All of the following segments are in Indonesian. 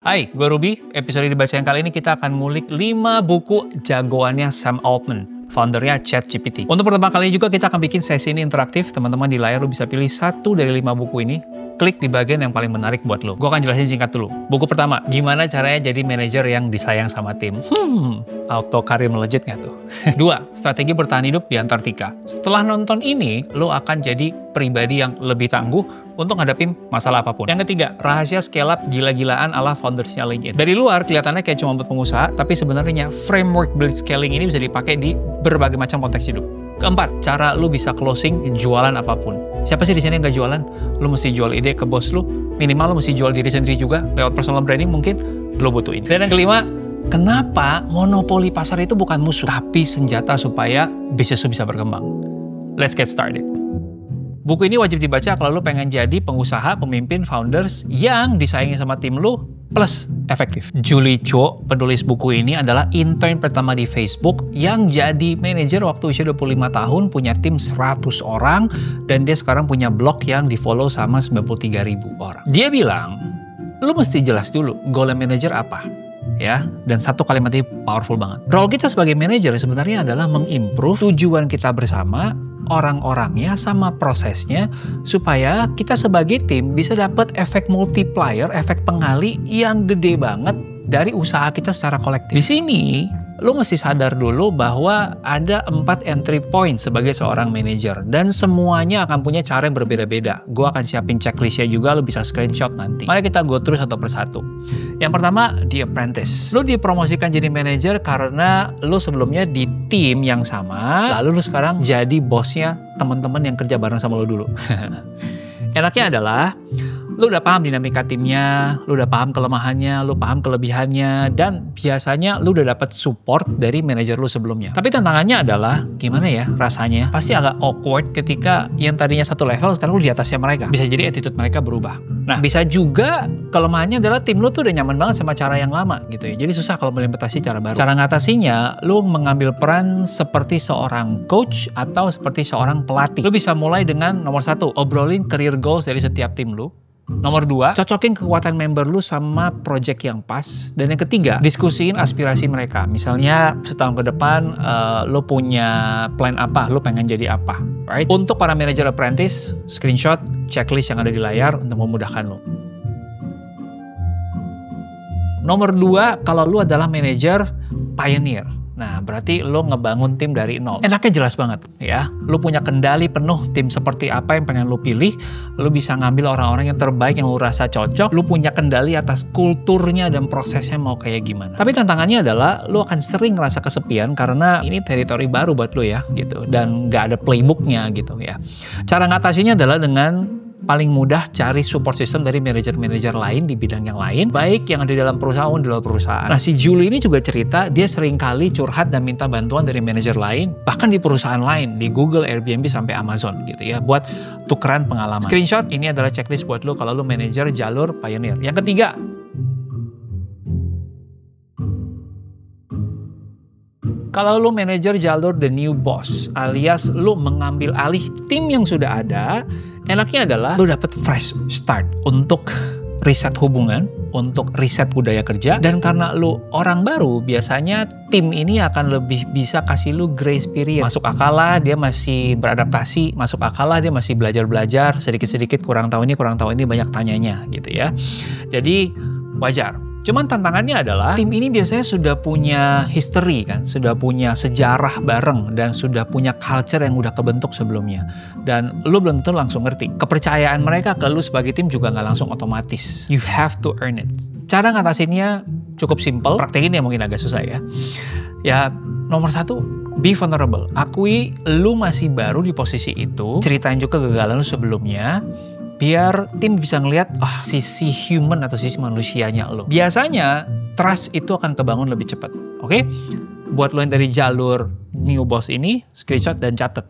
Hai, gue Ruby. Episode dibaca yang kali ini kita akan ngulik 5 buku jagoannya Sam Altman, foundernya ChatGPT. Untuk pertama kali juga kita akan bikin sesi ini interaktif. Teman-teman di layar lu bisa pilih 1 dari 5 buku ini. Klik di bagian yang paling menarik buat lo. Gue akan jelasin singkat dulu. Buku pertama, gimana caranya jadi manajer yang disayang sama tim? Auto karir melejit nggak tuh? 2, strategi bertahan hidup di Antartika. Setelah nonton ini, lo akan jadi pribadi yang lebih tangguh untuk ngadepin masalah apapun. Yang ketiga, rahasia scale up gila-gilaan ala foundersnya LinkedIn. Dari luar kelihatannya kayak cuma buat pengusaha, tapi sebenarnya framework blitzscaling ini bisa dipakai di berbagai macam konteks hidup. Keempat, cara lu bisa closing jualan apapun. Siapa sih di sini yang nggak jualan? Lu mesti jual ide ke bos lu, minimal lu mesti jual diri sendiri juga, lewat personal branding mungkin lu butuh ini. Dan yang kelima, kenapa monopoli pasar itu bukan musuh, tapi senjata supaya bisnis lu bisa berkembang. Let's get started. Buku ini wajib dibaca kalau lu pengen jadi pengusaha, pemimpin, founders yang disayangi sama tim lu, plus efektif. Julie Cho, penulis buku ini, adalah intern pertama di Facebook yang jadi manajer waktu usia 25 tahun, punya tim 100 orang, dan dia sekarang punya blog yang di-follow sama 93.000 orang. Dia bilang, lu mesti jelas dulu goal manager apa. Ya, dan satu kalimat ini powerful banget. Role kita sebagai manajer sebenarnya adalah mengimprove tujuan kita bersama, orang-orangnya sama prosesnya, supaya kita sebagai tim bisa dapat efek multiplier, efek pengali yang gede banget dari usaha kita secara kolektif. Di sini, lo mesti sadar dulu bahwa ada 4 entry point sebagai seorang manajer, dan semuanya akan punya cara yang berbeda-beda. Gue akan siapin checklistnya juga, lo bisa screenshot nanti. Mari kita go through satu persatu. Yang pertama, The Apprentice. Lo dipromosikan jadi manajer karena lo sebelumnya di tim yang sama, lalu lo sekarang jadi bosnya teman-teman yang kerja bareng sama lo dulu. Enaknya adalah lu udah paham dinamika timnya, lu udah paham kelemahannya, lu paham kelebihannya, dan biasanya lu udah dapat support dari manajer lu sebelumnya. Tapi tantangannya adalah, gimana ya rasanya? Pasti agak awkward ketika yang tadinya satu level, sekarang lu di atasnya mereka. Bisa jadi attitude mereka berubah. Nah, bisa juga kelemahannya adalah tim lu tuh udah nyaman banget sama cara yang lama gitu ya. Jadi susah kalau melimpetasi cara baru. Cara ngatasinya, lu mengambil peran seperti seorang coach atau seperti seorang pelatih. Lu bisa mulai dengan nomor 1, obrolin career goals dari setiap tim lu. Nomor 2, cocokin kekuatan member lu sama project yang pas. Dan yang ketiga, diskusiin aspirasi mereka. Misalnya setahun ke depan lu punya plan apa, lu pengen jadi apa, right? Untuk para manager apprentice, screenshot checklist yang ada di layar untuk memudahkan lu. Nomor 2, kalau lu adalah manager pioneer. Nah, berarti lo ngebangun tim dari nol. Enaknya jelas banget, ya. Lo punya kendali penuh tim seperti apa yang pengen lo pilih. Lo bisa ngambil orang-orang yang terbaik yang lo rasa cocok. Lo punya kendali atas kulturnya dan prosesnya mau kayak gimana. Tapi tantangannya adalah lo akan sering ngerasa kesepian karena ini teritori baru buat lo ya, gitu. Dan nggak ada playbooknya gitu ya. Cara ngatasinya adalah dengan paling mudah cari support system dari manajer-manajer lain di bidang yang lain, baik yang ada di dalam perusahaan maupun di luar perusahaan. Nah, si Julie ini juga cerita, dia sering kali curhat dan minta bantuan dari manajer lain, bahkan di perusahaan lain, di Google, Airbnb, sampai Amazon gitu ya, buat tukeran pengalaman. Screenshot ini adalah checklist buat lo kalau lo manajer jalur pioneer. Yang ketiga, kalau lo manajer jalur the new boss, alias lo mengambil alih tim yang sudah ada, enaknya adalah lo dapet fresh start untuk riset hubungan, untuk riset budaya kerja, dan karena lo orang baru, biasanya tim ini akan lebih bisa kasih lo grace period. Masuk akal lah, dia masih beradaptasi, masuk akal lah, dia masih belajar-belajar, sedikit-sedikit kurang tahu ini banyak tanyanya gitu ya. Jadi wajar. Cuman tantangannya adalah tim ini biasanya sudah punya history kan, sudah punya sejarah bareng, dan sudah punya culture yang udah kebentuk sebelumnya. Dan lu belum tentu langsung ngerti. Kepercayaan mereka ke lu sebagai tim juga nggak langsung otomatis. You have to earn it. Cara ngatasinnya cukup simple, praktekin ya mungkin agak susah ya. Ya, nomor 1, be vulnerable. Akui lu masih baru di posisi itu, ceritain juga kegagalan lu sebelumnya, biar tim bisa ngelihat sisi human atau sisi manusianya lo. Biasanya trust itu akan kebangun lebih cepat. Oke? Buat lo yang dari jalur new boss ini, screenshot dan catat.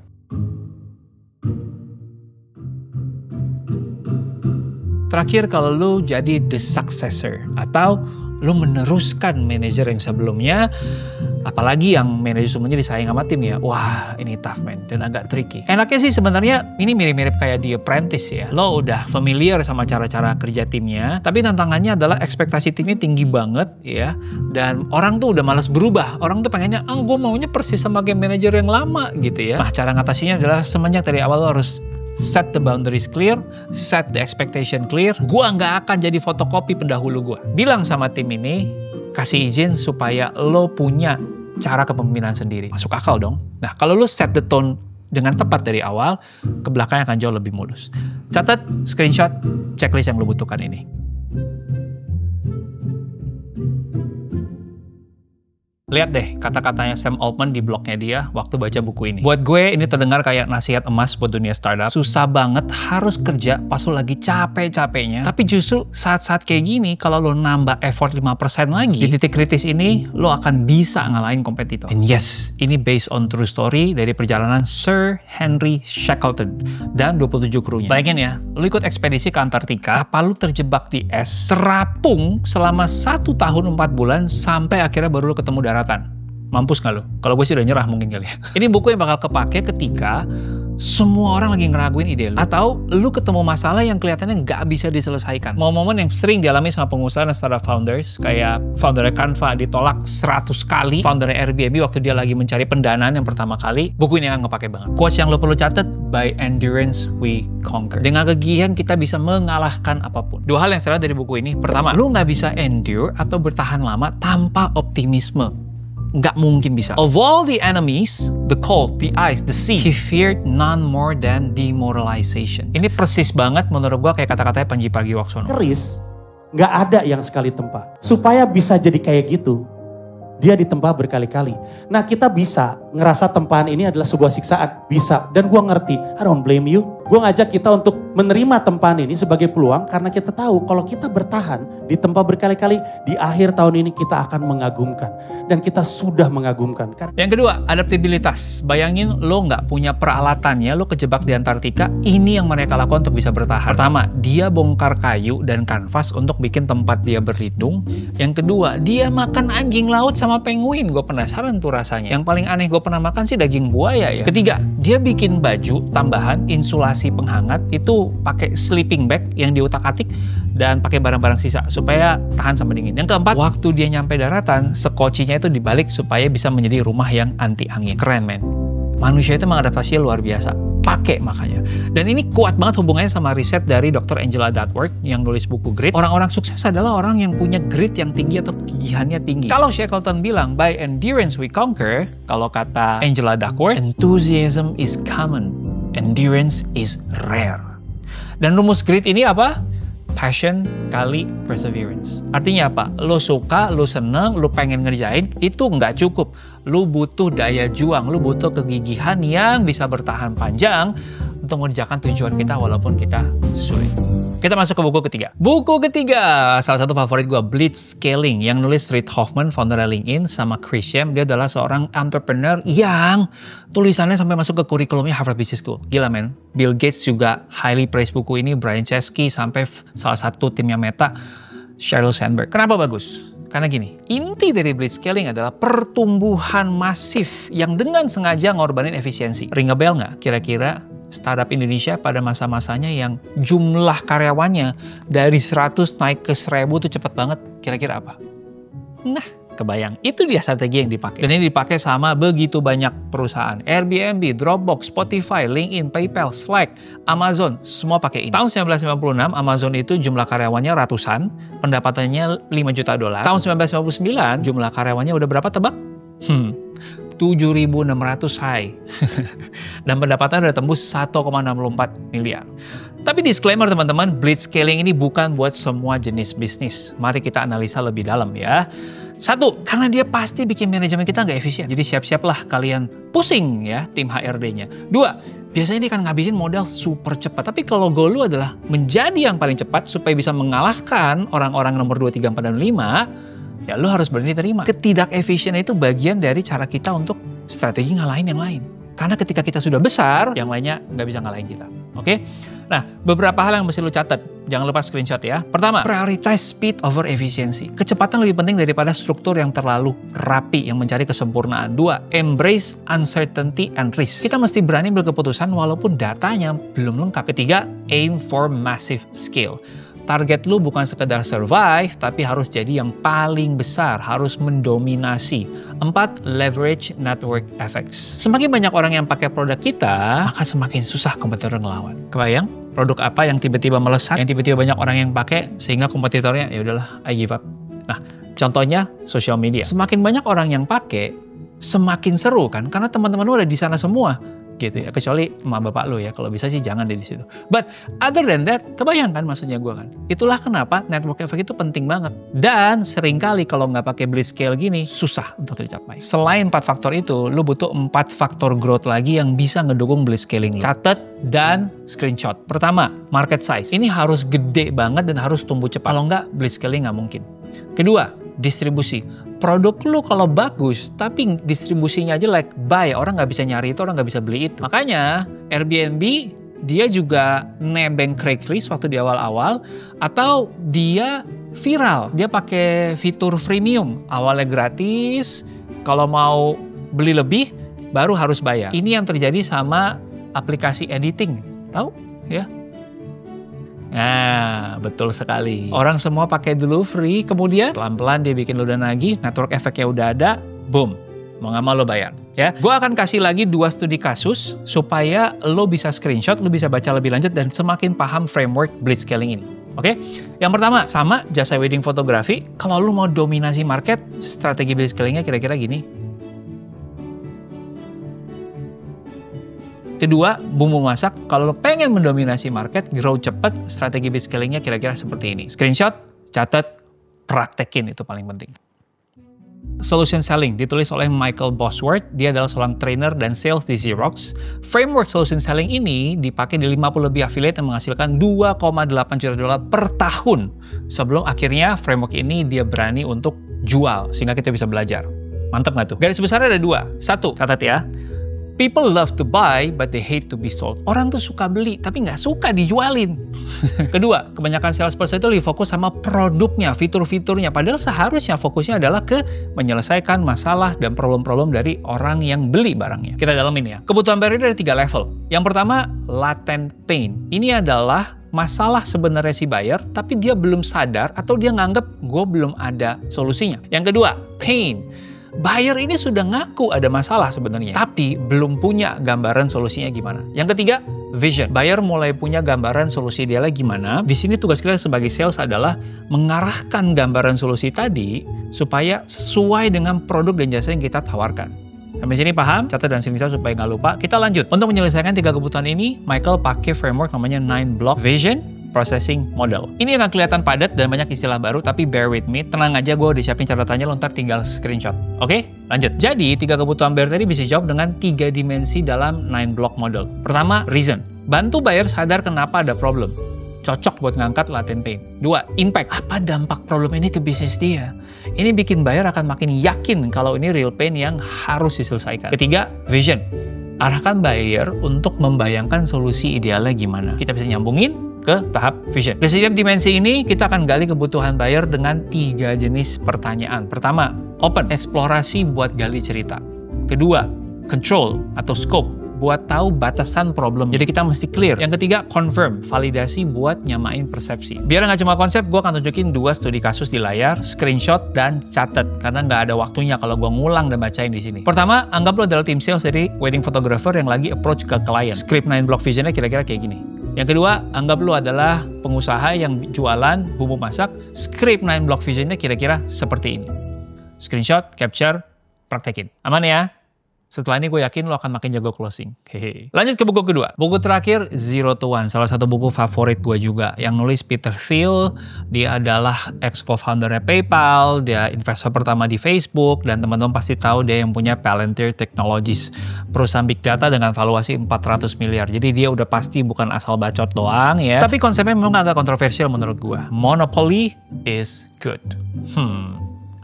Terakhir, kalau lo jadi the successor atau Lo meneruskan manajer yang sebelumnya, apalagi yang manajer sebelumnya disayang sama tim ya. Wah, ini tough man dan agak tricky. Enaknya sih sebenarnya ini mirip-mirip kayak The Apprentice ya. Lo udah familiar sama cara-cara kerja timnya, tapi tantangannya adalah ekspektasi timnya tinggi banget ya. Dan orang tuh udah malas berubah. Orang tuh pengennya, gue maunya persis sama game manager yang lama gitu ya. Nah, cara ngatasinya adalah semenjak dari awal lo harus set the boundaries clear, set the expectation clear. Gua nggak akan jadi fotokopi pendahulu gua. Bilang sama tim ini, kasih izin supaya lo punya cara kepemimpinan sendiri. Masuk akal dong. Nah, kalau lo set the tone dengan tepat dari awal, ke belakang akan jauh lebih mulus. Catat, screenshot, checklist yang lo butuhkan ini. Lihat deh kata-katanya Sam Altman di blognya dia waktu baca buku ini. Buat gue ini terdengar kayak nasihat emas buat dunia startup. Susah banget harus kerja pas lo lagi capek-capeknya. Tapi justru saat-saat kayak gini kalau lo nambah effort 5% lagi, di titik kritis ini lo akan bisa ngalahin kompetitor. And yes, ini based on true story dari perjalanan Sir Henry Shackleton dan 27 krunya. Bayangin ya, lo ikut ekspedisi ke Antartika, kapal lo terjebak di es, terapung selama 1 tahun 4 bulan sampai akhirnya baru lo ketemu daratan. Mampus nggak lo? Kalau gue sih udah nyerah mungkin kali ya. Ini buku yang bakal kepake ketika semua orang lagi ngeraguin ide lo. Atau lu ketemu masalah yang kelihatannya nggak bisa diselesaikan. Momen-momen yang sering dialami sama pengusaha dan startup founders. Kayak foundernya Canva ditolak 100 kali. Foundernya Airbnb waktu dia lagi mencari pendanaan yang pertama kali. Buku ini akan kepake banget. Quotes yang lo perlu catat, by endurance we conquer. Dengan kegigihan kita bisa mengalahkan apapun. 2 hal yang saya lihat dari buku ini. Pertama, lu nggak bisa endure atau bertahan lama tanpa optimisme. Nggak mungkin bisa. Of all the enemies, the cold, the ice, the sea, he feared none more than demoralization. Ini persis banget menurut gua kayak kata-katanya Panji Pragiwaksono. Keris, nggak ada yang sekali tempa. Supaya bisa jadi kayak gitu, dia ditempa berkali-kali. Nah, kita bisa ngerasa tempahan ini adalah sebuah siksaan. Bisa. Dan gua ngerti, I don't blame you. Gua ngajak kita untuk menerima tempahan ini sebagai peluang karena kita tahu kalau kita bertahan ditempa berkali-kali, di akhir tahun ini kita akan mengagumkan. Dan kita sudah mengagumkan. Yang kedua, adaptabilitas. Bayangin lo nggak punya peralatannya, lo kejebak di Antartika, ini yang mereka lakukan untuk bisa bertahan. Pertama, dia bongkar kayu dan kanvas untuk bikin tempat dia berlindung. Yang kedua, dia makan anjing laut sama penguin. Gue penasaran tuh rasanya. Yang paling aneh gue pernah makan sih daging buaya ya. Ketiga, dia bikin baju tambahan, insulasi penghangat, itu pakai sleeping bag yang diutak-atik dan pakai barang-barang sisa supaya tahan sama dingin. Yang keempat, waktu dia nyampe daratan, sekocinya itu dibalik supaya bisa menjadi rumah yang anti angin. Keren men. Manusia itu mengadaptasinya luar biasa. Pakai makanya. Dan ini kuat banget hubungannya sama riset dari Dr. Angela Duckworth yang nulis buku Grit. Orang-orang sukses adalah orang yang punya grit yang tinggi atau kegigihannya tinggi. Kalau Shackleton bilang, by endurance we conquer, kalau kata Angela Duckworth, enthusiasm is common, endurance is rare. Dan rumus Grit ini apa? Passion kali perseverance. Artinya apa? Lo suka, lo seneng, lo pengen ngerjain, itu nggak cukup. Lo butuh daya juang, lo butuh kegigihan yang bisa bertahan panjang untuk mengerjakan tujuan kita walaupun kita sulit. Kita masuk ke buku ketiga. Buku ketiga, salah satu favorit gue, Blitzscaling, yang nulis Reid Hoffman, founder LinkedIn, sama Chris Sham. Dia adalah seorang entrepreneur yang tulisannya sampai masuk ke kurikulumnya Harvard Business School. Gila men. Bill Gates juga highly praise buku ini, Brian Chesky, sampai salah satu timnya Meta, Sheryl Sandberg. Kenapa bagus? Karena gini, inti dari Blitzscaling adalah pertumbuhan masif yang dengan sengaja ngorbanin efisiensi. Ring a bell nggak? Kira-kira startup Indonesia pada masa-masanya yang jumlah karyawannya dari 100 naik ke 1000 tuh cepet banget. Kira-kira apa? Nah, kebayang. Itu dia strategi yang dipakai. Dan ini dipakai sama begitu banyak perusahaan. Airbnb, Dropbox, Spotify, LinkedIn, PayPal, Slack, Amazon, semua pakai ini. Tahun 1996, Amazon itu jumlah karyawannya ratusan, pendapatannya $5 juta. Tahun 1999, jumlah karyawannya udah berapa tebak? 7.600 hai. Dan pendapatan udah tembus 1,64 miliar. Tapi disclaimer teman-teman, Blitzscaling ini bukan buat semua jenis bisnis. Mari kita analisa lebih dalam ya. 1, karena dia pasti bikin manajemen kita nggak efisien. Jadi siap-siaplah kalian pusing ya tim HRD-nya. 2, biasanya ini kan ngabisin modal super cepat. Tapi kalau goal lu adalah menjadi yang paling cepat supaya bisa mengalahkan orang-orang nomor 2, 3, 4, dan 5, ya lu harus berani terima. Ketidak-efisien itu bagian dari cara kita untuk strategi ngalahin yang lain. Karena ketika kita sudah besar, yang lainnya nggak bisa ngalahin kita. Oke? Nah, beberapa hal yang mesti lu catat. Jangan lupa screenshot ya. Pertama, prioritize speed over efficiency. Kecepatan lebih penting daripada struktur yang terlalu rapi yang mencari kesempurnaan. 2, embrace uncertainty and risk. Kita mesti berani berkeputusan walaupun datanya belum lengkap. 3, aim for massive scale. Target lu bukan sekedar survive, tapi harus jadi yang paling besar, harus mendominasi. 4, leverage network effects. Semakin banyak orang yang pakai produk kita, maka semakin susah kompetitor ngelawan. Kebayang? Produk apa yang tiba-tiba melesat, yang tiba-tiba banyak orang yang pakai, sehingga kompetitornya, ya udahlah, I give up. Nah, contohnya social media. Semakin banyak orang yang pakai, semakin seru kan? Karena teman-teman lu ada di sana semua. Gitu ya, kecuali emak bapak lo ya, kalau bisa sih jangan deh di situ. But other than that, kebayang kan maksudnya gue kan. Itulah kenapa network effect itu penting banget. Dan seringkali kalau nggak pakai blitz scale gini, susah untuk tercapai. Selain 4 faktor itu, lo butuh 4 faktor growth lagi yang bisa ngedukung blitz scaling lo. Catat dan screenshot. Pertama, market size. Ini harus gede banget dan harus tumbuh cepat. Kalau nggak, blitz scaling nggak mungkin. Kedua, distribusi. Produk lu kalau bagus, tapi distribusinya aja like buy, orang nggak bisa nyari itu, orang nggak bisa beli itu. Makanya Airbnb dia juga nebeng Craigslist waktu di awal-awal, atau dia viral, dia pakai fitur freemium, awalnya gratis, kalau mau beli lebih baru harus bayar. Ini yang terjadi sama aplikasi editing, tahu ya? Nah, betul sekali. Orang semua pakai dulu free, kemudian pelan-pelan dia bikin lu dan lagi, network efeknya udah ada, boom. Mau nggak mau lo bayar. Ya, gue akan kasih lagi 2 studi kasus supaya lo bisa screenshot, lo bisa baca lebih lanjut dan semakin paham framework blitz scaling ini. Oke? Yang pertama, sama jasa wedding fotografi. Kalau lo mau dominasi market, strategi blitz scalingnya kira-kira gini. Kedua, bumbu masak. Kalau lo pengen mendominasi market, grow cepat, strategi blitz scalingnya kira-kira seperti ini. Screenshot, catat, praktekin, itu paling penting. Solution Selling ditulis oleh Michael Bosworth. Dia adalah seorang trainer dan sales di Xerox. Framework Solution Selling ini dipakai di 50 lebih affiliate yang menghasilkan $2,8 juta per tahun. Sebelum akhirnya framework ini dia berani untuk jual, sehingga kita bisa belajar. Mantap nggak tuh? Garis besarnya ada 2. 1, catat ya. People love to buy, but they hate to be sold. Orang tuh suka beli, tapi nggak suka dijualin. Kedua, kebanyakan salesperson itu lebih fokus sama produknya, fitur-fiturnya. Padahal seharusnya fokusnya adalah ke menyelesaikan masalah dan problem-problem dari orang yang beli barangnya. Kita dalamin ya. Kebutuhan bayar ada 3 level. Yang pertama, latent pain. Ini adalah masalah sebenarnya si buyer, tapi dia belum sadar atau dia nganggep gue belum ada solusinya. Yang kedua, pain. Buyer ini sudah ngaku ada masalah sebenarnya, tapi belum punya gambaran solusinya gimana. Yang ketiga, vision. Buyer mulai punya gambaran solusi idealnya gimana. Di sini tugas kita sebagai sales adalah mengarahkan gambaran solusi tadi supaya sesuai dengan produk dan jasa yang kita tawarkan. Sampai sini paham? Catat dan screenshot supaya nggak lupa. Kita lanjut. Untuk menyelesaikan 3 kebutuhan ini, Michael pakai framework namanya 9 block vision processing model. Ini akan kelihatan padat dan banyak istilah baru, tapi bear with me. Tenang aja, gue udah siapin catatannya, lo ntar tinggal screenshot. Oke? Lanjut. Jadi, 3 kebutuhan buyer tadi bisa jawab dengan 3 dimensi dalam 9 block model. Pertama, reason. Bantu buyer sadar kenapa ada problem. Cocok buat ngangkat latent pain. 2, impact. Apa dampak problem ini ke bisnis dia? Ini bikin buyer akan makin yakin kalau ini real pain yang harus diselesaikan. Ketiga, vision. Arahkan buyer untuk membayangkan solusi idealnya gimana. Kita bisa nyambungin ke tahap vision. Di setiap dimensi ini, kita akan gali kebutuhan buyer dengan 3 jenis pertanyaan. Pertama, open, eksplorasi buat gali cerita. Kedua, control atau scope, buat tahu batasan problem. Jadi kita mesti clear. Yang ketiga, confirm, validasi buat nyamain persepsi. Biar nggak cuma konsep, gue akan tunjukin 2 studi kasus di layar, screenshot, dan catat. Karena nggak ada waktunya kalau gue ngulang dan bacain di sini. Pertama, anggap lo adalah tim sales dari wedding photographer yang lagi approach ke klien. Script 9 block visionnya kira-kira kayak gini. Yang kedua, anggap lu adalah pengusaha yang jualan bumbu masak. Script 9 block visionnya kira-kira seperti ini. Screenshot, capture, praktekin. Aman ya? Setelah ini gue yakin lo akan makin jago closing. Hehe. Lanjut ke buku kedua. Buku terakhir, Zero to One. Salah satu buku favorit gue juga. Yang nulis Peter Thiel. Dia adalah ex-co-foundernya PayPal. Dia investor pertama di Facebook. Dan teman-teman pasti tahu dia yang punya Palantir Technologies. Perusahaan Big Data dengan valuasi 400 miliar. Jadi dia udah pasti bukan asal bacot doang ya. Tapi konsepnya memang agak kontroversial menurut gue. Monopoly is good.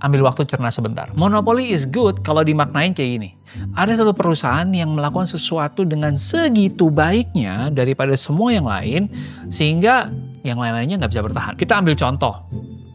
ambil waktu cerna sebentar. Monopoly is good kalau dimaknain kayak gini. Ada satu perusahaan yang melakukan sesuatu dengan segitu baiknya daripada semua yang lain, sehingga yang lain-lainnya nggak bisa bertahan. Kita ambil contoh,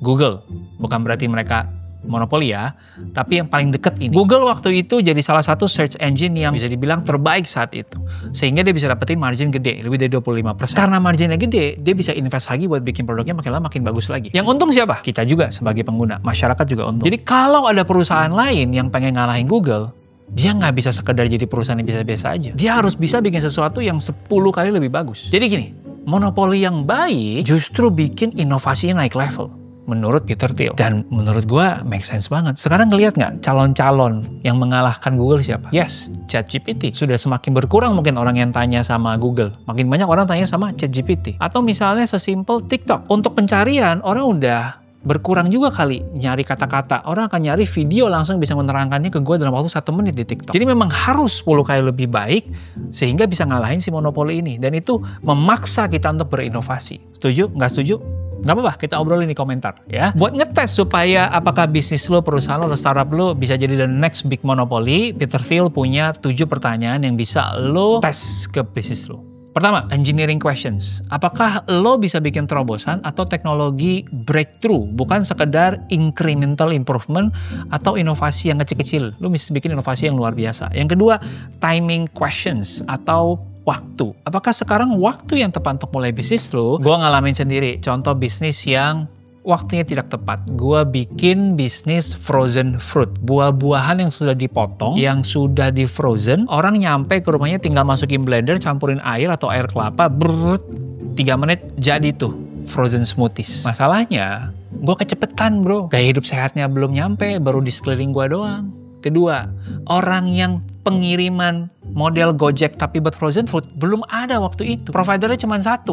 Google. Bukan berarti mereka monopoli ya, tapi yang paling deket ini. Google waktu itu jadi salah satu search engine yang bisa dibilang terbaik saat itu. Sehingga dia bisa dapetin margin gede, lebih dari 25%. Karena marginnya gede, dia bisa invest lagi buat bikin produknya makin lama makin bagus lagi. Yang untung siapa? Kita juga sebagai pengguna, masyarakat juga untung. Jadi kalau ada perusahaan lain yang pengen ngalahin Google, dia nggak bisa sekedar jadi perusahaan yang biasa-biasa aja. Dia harus bisa bikin sesuatu yang 10 kali lebih bagus. Jadi gini, monopoli yang baik justru bikin inovasinya naik level. Menurut Peter Thiel. Dan menurut gue make sense banget. Sekarang ngeliat nggak calon-calon yang mengalahkan Google siapa? Yes, ChatGPT. Sudah semakin berkurang mungkin orang yang tanya sama Google. Makin banyak orang tanya sama ChatGPT. Atau misalnya sesimpel TikTok. Untuk pencarian, orang udah berkurang juga kali nyari kata-kata. Orang akan nyari video langsung bisa menerangkannya ke gue dalam waktu 1 menit di TikTok. Jadi memang harus 10 kali lebih baik sehingga bisa ngalahin si monopoli ini. Dan itu memaksa kita untuk berinovasi. Setuju? Nggak setuju? Nggak apa-apa, kita obrolin di komentar ya. Buat ngetes supaya apakah bisnis lo, perusahaan lo, startup lo bisa jadi the next big monopoly, Peter Thiel punya 7 pertanyaan yang bisa lo tes ke bisnis lo. Pertama, engineering questions. Apakah lo bisa bikin terobosan atau teknologi breakthrough, bukan sekedar incremental improvement atau inovasi yang kecil-kecil. Lo bisa bikin inovasi yang luar biasa. Yang kedua, timing questions atau waktu. Apakah sekarang waktu yang tepat untuk mulai bisnis lo? Gue ngalamin sendiri, contoh bisnis yang waktunya tidak tepat. Gue bikin bisnis frozen fruit. Buah-buahan yang sudah dipotong, yang sudah di frozen, orang nyampe ke rumahnya tinggal masukin blender, campurin air atau air kelapa, 3 menit jadi tuh frozen smoothies. Masalahnya, gue kecepetan bro. Gaya hidup sehatnya belum nyampe, baru di sekeliling gue doang. Kedua, orang yang pengiriman model Gojek tapi buat frozen food belum ada waktu itu. Providernya cuma 1.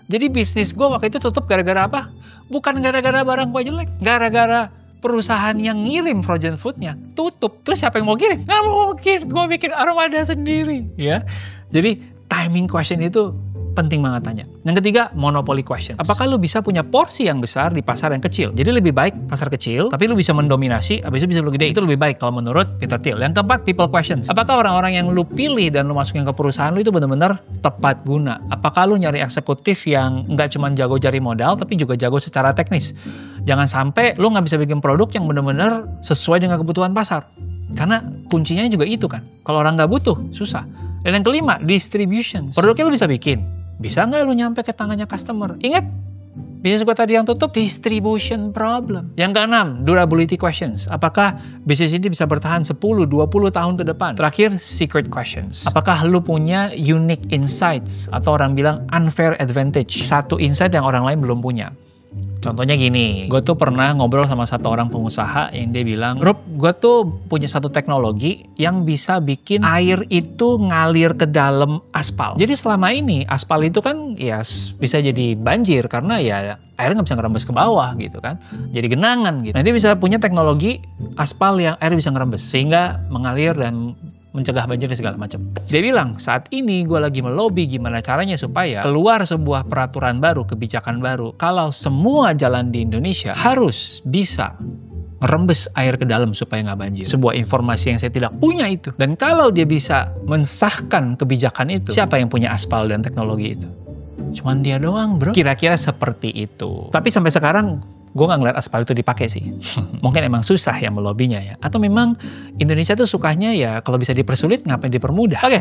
Jadi bisnis gue waktu itu tutup gara-gara apa? Bukan gara-gara barang gue jelek. Gara-gara perusahaan yang ngirim frozen foodnya tutup. Terus siapa yang mau kirim? Nggak mungkin. Gue bikin armada sendiri. Ya. Jadi timing question itu penting banget tanya. Yang ketiga, monopoly questions. Apakah lu bisa punya porsi yang besar di pasar yang kecil? Jadi lebih baik pasar kecil, tapi lu bisa mendominasi, habis itu bisa lu gede. Itu lebih baik kalau menurut Peter Thiel. Yang keempat, people questions. Apakah orang-orang yang lu pilih dan lu masukin ke perusahaan lu itu benar-benar tepat guna? Apakah lu nyari eksekutif yang nggak cuma jago cari modal, tapi juga jago secara teknis? Jangan sampai lu nggak bisa bikin produk yang benar-benar sesuai dengan kebutuhan pasar. Karena kuncinya juga itu kan. Kalau orang nggak butuh, susah. Dan yang kelima, distribution. Produknya lu bisa bikin. Bisa nggak lu nyampe ke tangannya customer? Ingat, bisnis gue tadi yang tutup, distribution problem. Yang keenam, durability questions. Apakah bisnis ini bisa bertahan 10-20 tahun ke depan? Terakhir, secret questions. Apakah lu punya unique insights? Atau orang bilang unfair advantage. Satu insight yang orang lain belum punya. Contohnya gini, gue tuh pernah ngobrol sama satu orang pengusaha yang dia bilang, Rup, gue tuh punya satu teknologi yang bisa bikin air itu ngalir ke dalam aspal. Jadi selama ini aspal itu kan ya bisa jadi banjir karena ya airnya nggak bisa ngerembes ke bawah gitu kan. Jadi genangan gitu. Nah dia bisa punya teknologi aspal yang air bisa ngerembes sehingga mengalir dan mencegah banjir dan segala macam. Dia bilang, saat ini gue lagi melobi gimana caranya supaya keluar sebuah peraturan baru, kebijakan baru. Kalau semua jalan di Indonesia harus bisa ngerembes air ke dalam supaya nggak banjir. Sebuah informasi yang saya tidak punya itu. Dan kalau dia bisa mensahkan kebijakan itu, siapa yang punya aspal dan teknologi itu? Cuman dia doang bro. Kira-kira seperti itu. Tapi sampai sekarang, gue nggak ngeliat aspal itu dipakai sih. Mungkin emang susah ya melobinya ya. Atau memang Indonesia tuh sukanya ya kalau bisa dipersulit ngapain dipermudah. Oke,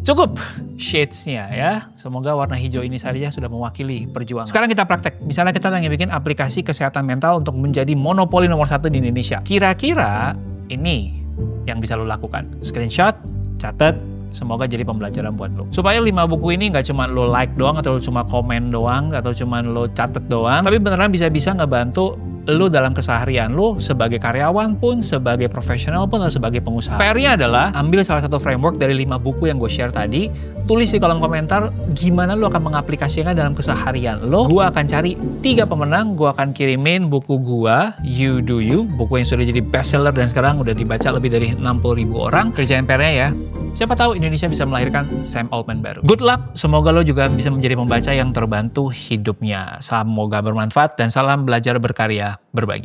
cukup shades-nya ya. Semoga warna hijau ini saja sudah mewakili perjuangan. Sekarang kita praktek. Misalnya kita pengen bikin aplikasi kesehatan mental untuk menjadi monopoli nomor 1 di Indonesia. Kira-kira ini yang bisa lo lakukan. Screenshot, catat. Semoga jadi pembelajaran buat lo. Supaya 5 buku ini nggak cuma lo like doang, atau cuma komen doang, atau cuma lo catet doang, tapi beneran bisa-bisa ngebantu lo dalam keseharian lo sebagai karyawan pun, sebagai profesional pun, atau sebagai pengusaha. PR-nya adalah ambil salah satu framework dari 5 buku yang gue share tadi, tulis di kolom komentar gimana lo akan mengaplikasikannya dalam keseharian lo. Gue akan cari 3 pemenang, gue akan kirimin buku gue, You Do You, buku yang sudah jadi bestseller dan sekarang udah dibaca lebih dari 60.000 orang. Kerjaan PR-nya ya, siapa tahu Indonesia bisa melahirkan Sam Altman baru. Good luck, semoga lo juga bisa menjadi pembaca yang terbantu hidupnya. Semoga bermanfaat dan salam belajar berkarya berbagi.